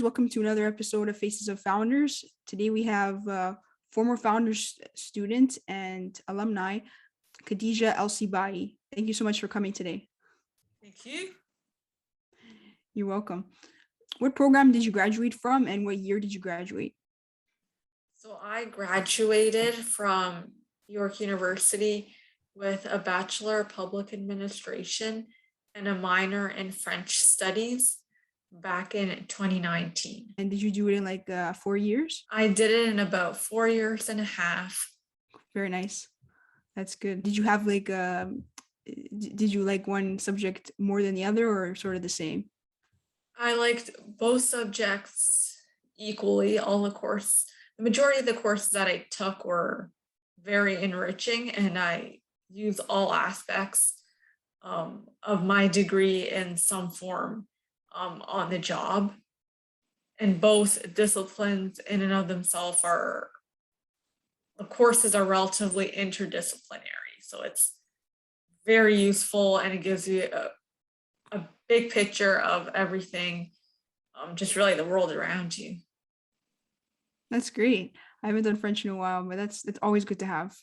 welcome to another episode of Faces of Founders. Today we have former Founders student and alumni, Khadeja Elsibai. Thank you so much for coming today. Thank you. You're welcome. What program did you graduate from and what year did you graduate? So I graduated from York University with a Bachelor of Public Administration and a minor in French Studies back in 2019. And did you do it in like 4 years? I did it in about 4 years and a half. Very nice. That's good. Did you have like, did you like one subject more than the other or sort of the same? I liked both subjects equally. The majority of the courses that I took were very enriching, and I use all aspects of my degree in some form on the job. And both disciplines in and of themselves the courses are relatively interdisciplinary. So it's very useful and it gives you a big picture of everything, just really the world around you. That's great. I haven't done French in a while, but that's always good to have.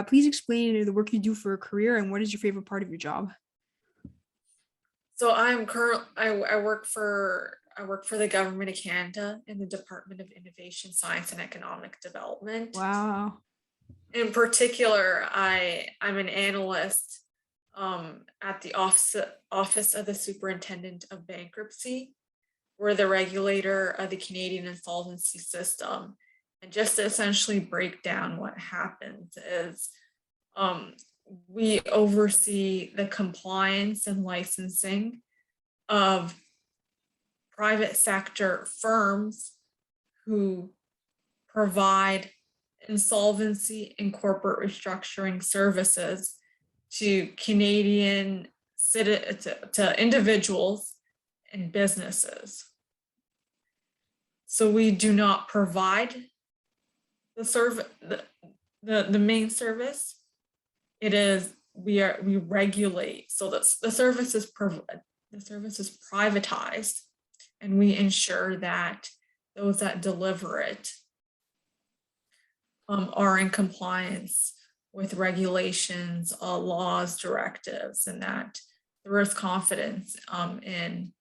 Please explain the work you do for a career and what is your favorite part of your job? So I work for the Government of Canada in the Department of Innovation, Science and Economic Development. Wow. In particular, I'm an analyst at the Office of the Superintendent of Bankruptcy. We're the regulator of the Canadian insolvency system. And just to essentially break down what happens is we oversee the compliance and licensing of private sector firms who provide insolvency and corporate restructuring services to to individuals and businesses. So we do not provide the main service. It is we regulate. So the service is privatized, and we ensure that those that deliver it are in compliance with regulations, laws, directives, and that there is confidence in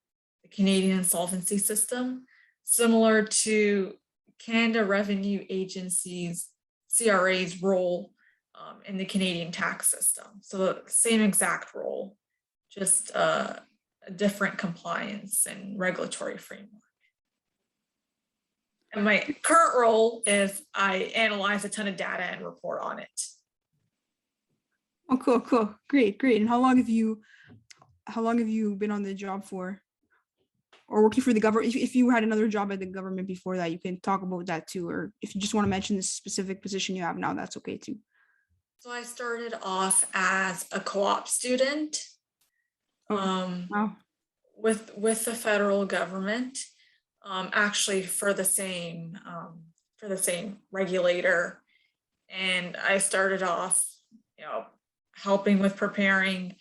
the Canadian insolvency system, similar to Canada Revenue Agency's CRA's role in the Canadian tax system. So the same exact role, just a different compliance and regulatory framework. And my current role is I analyze a ton of data and report on it. Oh, cool. Great. And how long have you been on the job for? Or working for the government? If you had another job at the government before that, you can talk about that too. Or if you just want to mention the specific position you have now, that's okay too. So I started off as a co-op student wow. with the federal government, actually for the same regulator. And I started off, helping with preparing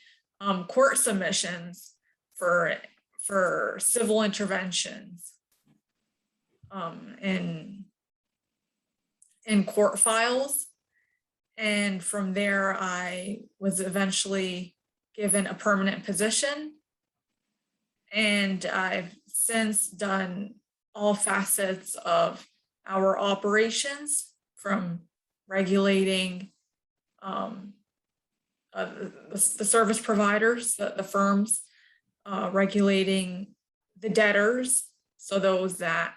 court submissions for civil interventions in court files. And from there, I was eventually given a permanent position. And I've since done all facets of our operations, from regulating the service providers, the firms, regulating the debtors, so those that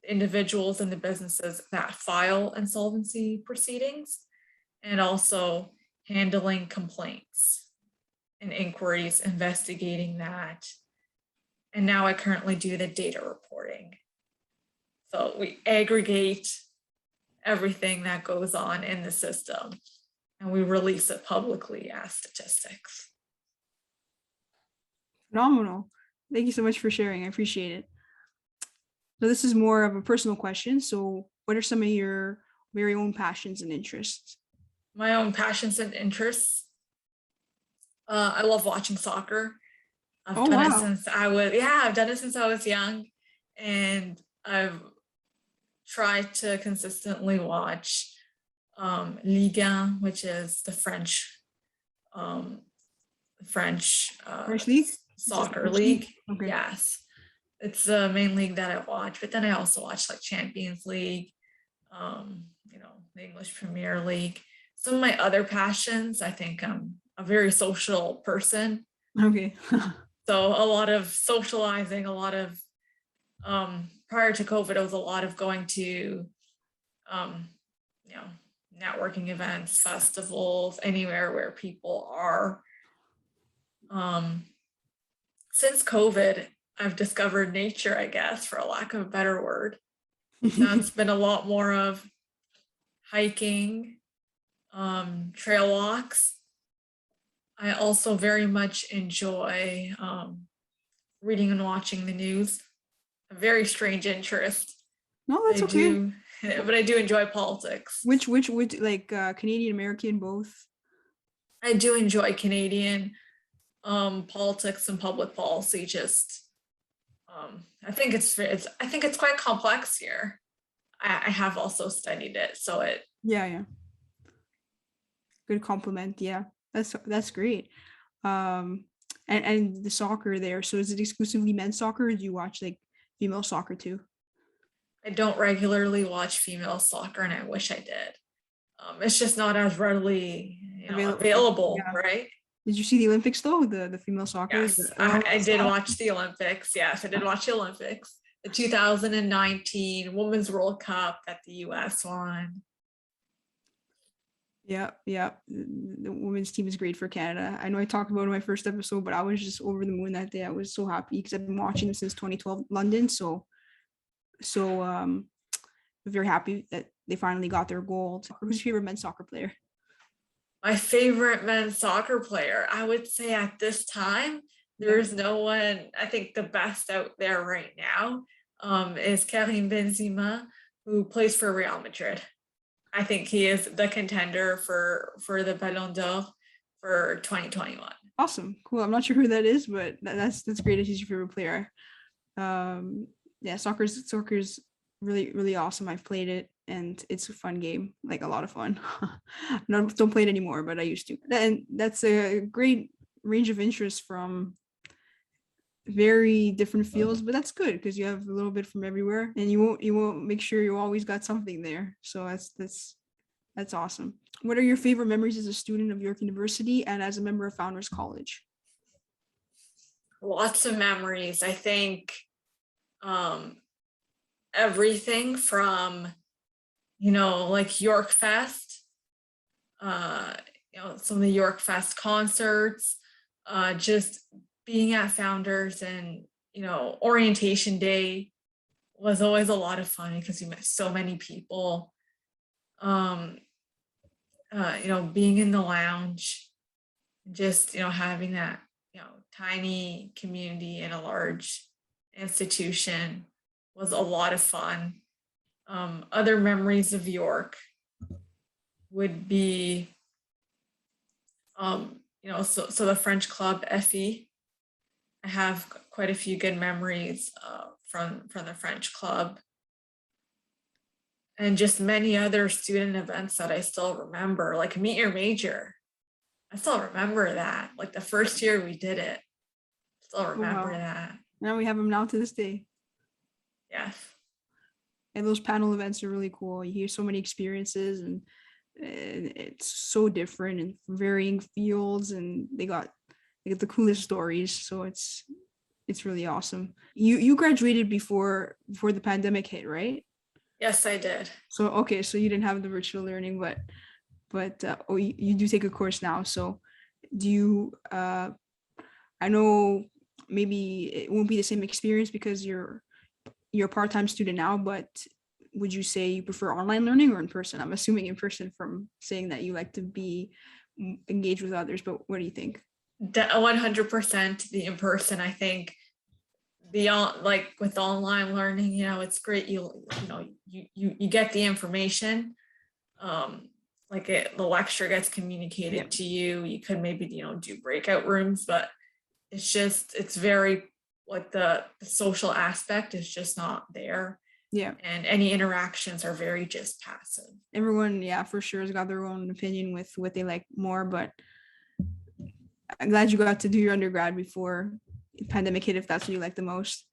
individuals and the businesses that file insolvency proceedings, and also handling complaints and inquiries, investigating that. And now I currently do the data reporting. So we aggregate everything that goes on in the system and we release it publicly as statistics. Phenomenal. Thank you so much for sharing. I appreciate it. So this is more of a personal question. So what are some of your very own passions and interests? My own passions and interests. I love watching soccer. I've Oh done it wow. since I've done it since I was young, and I've tried to consistently watch Ligue 1, which is the um, French French league? Is this the soccer French league? league. Okay. Yes, it's the main league that I watch, but then I also watch like Champions League, the English Premier League. Some of my other passions, I think I'm a very social person. Okay. So a lot of socializing, a lot of prior to COVID, it was a lot of going to um, you know, networking events, festivals, anywhere where people are. Since COVID, I've discovered nature, I guess, for a lack of a better word. So it's been a lot more of hiking, trail walks. I also very much enjoy reading and watching the news. A very strange interest. No, I that's okay. do, but I do enjoy politics. Which like Canadian American both? I do enjoy Canadian politics and public policy. Just I think it's quite complex here. I have also studied it, so it. Yeah, yeah. Good compliment. Yeah. That's great. Um and the soccer there. So is it exclusively men's soccer, or do you watch like female soccer too? I don't regularly watch female soccer, and I wish I did. It's just not as readily, Available. available, Yeah. right? Did you see the Olympics though? The female soccer? Yes, Oh, I did watch the Olympics. Yes, I did watch the Olympics. The 2019 Women's World Cup that the US won. yeah, yeah. The women's team is great for Canada. I know I talked about it in my first episode, but I was just over the moon that day. I was so happy because I've been watching them since 2012 London. So very happy that they finally got their gold. Who's your favorite men's soccer player? My favorite men's soccer player, I would say at this time, there's no one, I think the best out there right now is Karim Benzema, who plays for Real Madrid. I think he is the contender for the Ballon d'Or for 2021. Awesome, cool. I'm not sure who that is, but that's great that he's your favorite player. Yeah, soccer's really really awesome. I've played it and it's a fun game, like a lot of fun. Don't play it anymore, but I used to. And that's a great range of interest from very different fields, but that's good because you have a little bit from everywhere, and you won't make sure you always got something there. So that's awesome. What are your favorite memories as a student of York University and as a member of Founders College? Lots of memories. I think everything from, like York Fest, some of the York Fest concerts, just being at Founders and, orientation day was always a lot of fun because you met so many people. Being in the lounge, just, having that, tiny community in a large institution was a lot of fun. Other memories of York would be, so the French club AEFFY. I have quite a few good memories from the French club, and just many other student events that I still remember, like Meet Your Major. I still remember that. Like the first year we did it, still remember that. Now we have them now to this day. Yes. And those panel events are really cool. You hear so many experiences, and it's so different and varying fields, and they get the coolest stories. So it's really awesome. You graduated before the pandemic hit, right? Yes, I did. So okay, so you didn't have the virtual learning, but you do take a course now. So do you? I know maybe it won't be the same experience because you're a part-time student now, but would you say you prefer online learning or in person? I'm assuming in person from saying that you like to be engaged with others, but what do you think? 100% the in-person. I think beyond, like with online learning, it's great. You get the information, the lecture gets communicated to you. You could maybe, do breakout rooms, but it's very like the social aspect is just not there. Yeah. And any interactions are very just passive. Everyone, yeah, for sure has got their own opinion with what they like more, but I'm glad you got to do your undergrad before the pandemic hit, if that's what you like the most.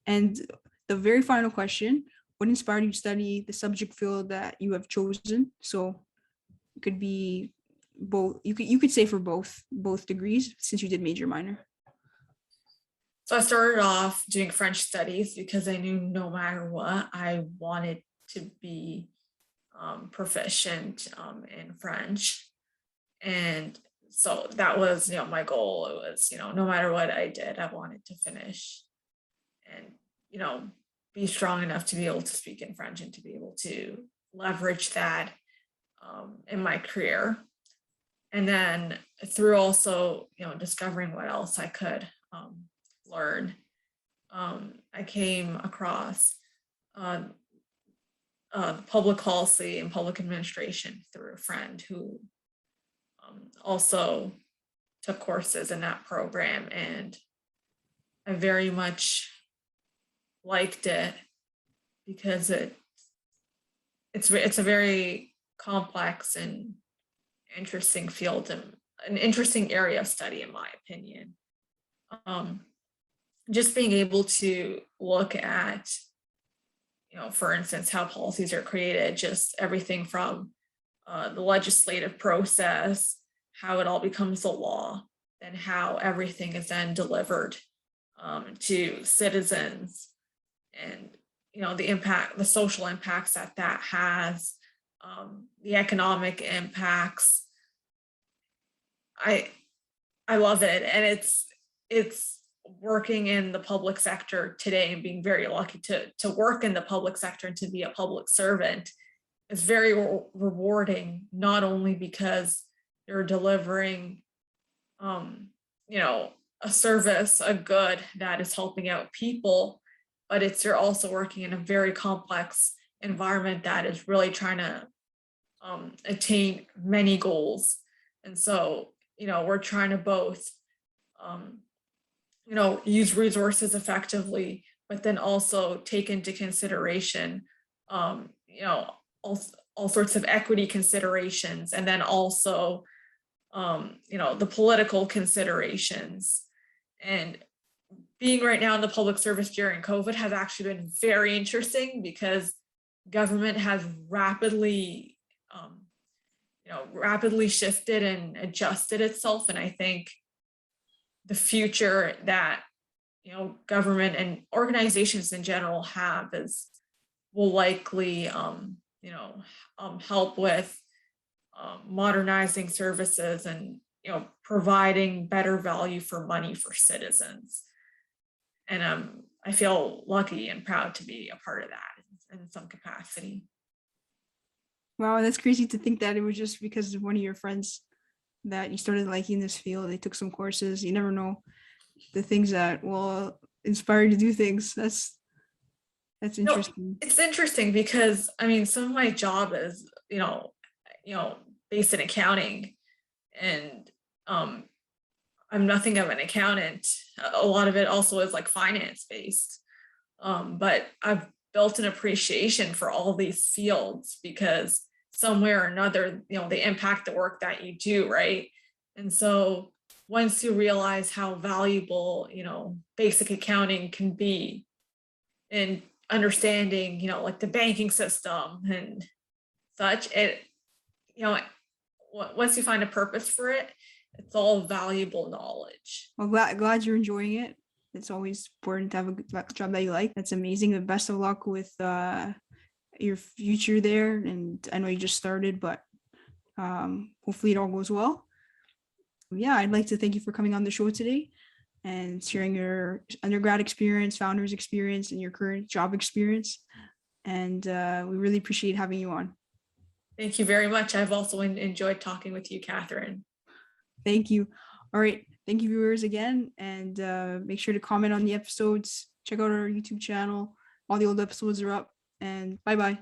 And the very final question, what inspired you to study the subject field that you have chosen? So it could be both, you could say for both degrees, since you did major minor. So I started off doing French studies because I knew no matter what, I wanted to be proficient in French. And so that was, my goal. It was, no matter what I did, I wanted to finish and, be strong enough to be able to speak in French and to be able to leverage that in my career. And then through also, discovering what else I could learn, I came across public policy and public administration through a friend who also took courses in that program, and I very much liked it because it's a very complex and interesting field and an interesting area of study, in my opinion. Just being able to look at, for instance, how policies are created, just everything from the legislative process, how it all becomes a law, and how everything is then delivered to citizens, and the social impacts that has, the economic impacts. I love it, and it's working in the public sector today and being very lucky to work in the public sector and to be a public servant is very rewarding, not only because you're delivering, a service, a good that is helping out people, but you're also working in a very complex environment that is really trying to attain many goals. And so, we're trying to both, use resources effectively, but then also take into consideration, all sorts of equity considerations, and then also, the political considerations. And being right now in the public service during COVID has actually been very interesting because government has rapidly shifted and adjusted itself. And I think the future that, government and organizations in general will likely, help with modernizing services and, providing better value for money for citizens. And I feel lucky and proud to be a part of that in some capacity. Wow, that's crazy to think that it was just because of one of your friends that you started liking this field. They took some courses. You never know the things that will inspire you to do things. That's interesting. It's interesting because some of my job is, based in accounting, and I'm nothing of an accountant. A lot of it also is like finance based. But I've built an appreciation for all these fields because somewhere or another, they impact the work that you do, right? And so once you realize how valuable, basic accounting can be in understanding, like the banking system and such, once you find a purpose for it, it's all valuable knowledge. Well, glad you're enjoying it. It's always important to have a job that you like. That's amazing. The best of luck with your future there. And I know you just started, but hopefully it all goes well. Yeah, I'd like to thank you for coming on the show today and sharing your undergrad experience, founders experience, and your current job experience. And we really appreciate having you on. Thank you very much. I've also enjoyed talking with you, Catherine. Thank you. All right. Thank you, viewers, again. And make sure to comment on the episodes. Check out our YouTube channel. All the old episodes are up. And bye-bye.